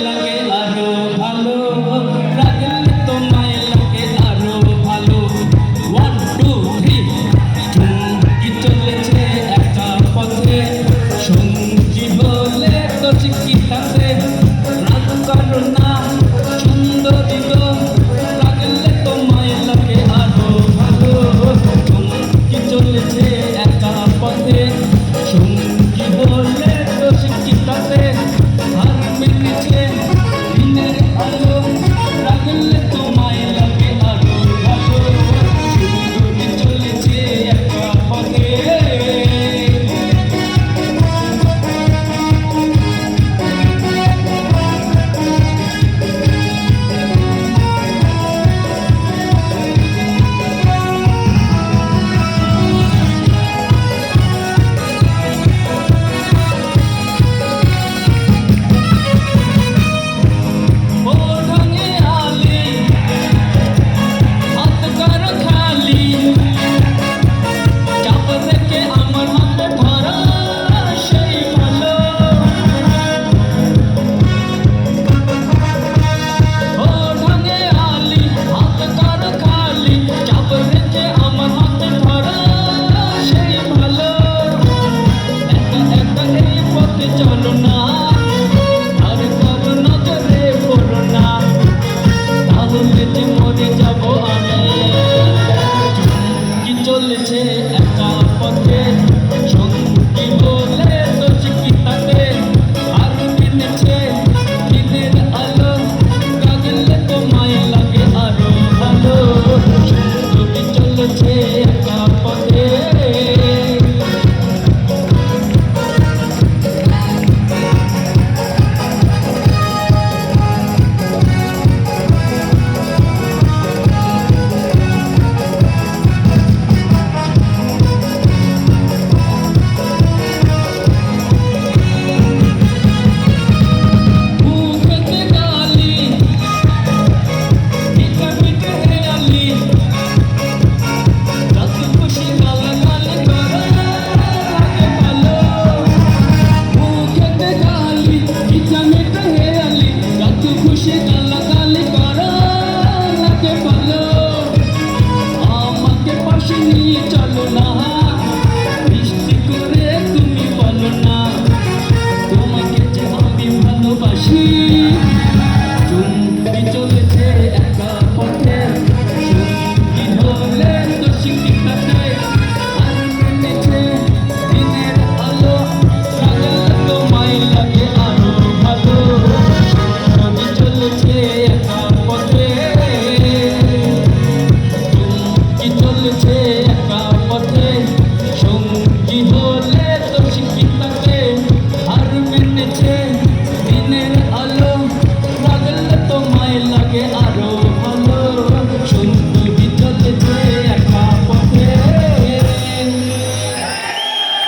লাগে আরো ভালো রাগলে তোমায় লাগে আরো ভালো 1 2 3 চুমকি চলেছে একটা পথে সঙ্গী হলে তো চিকিৎসাতে রাগ করো না সুন্দরী গো রাগলে তোমায় লাগে আরো ভালো চুমকি চলেছে একটা পথে সঙ্গী হলে তো চিকিৎসাতে চলো না আর কারো নজরে পড়ো না তাহলে যে মরে যাব আমি কি চলেছে একা পথে সঙ্গী বলে তো চিকিৎসাতে আর কিনেছে দিনের আলো কাগলে তোমায় লাগে আরো ভালো সঙ্গী চলেছে একা পথে খুশি গালাগালি করো লাগে ভালো আমাকে পাশে নিয়ে চলো না মিষ্টি করে তুমি বলো না তোমাকে যে আমি ভালোবাসি।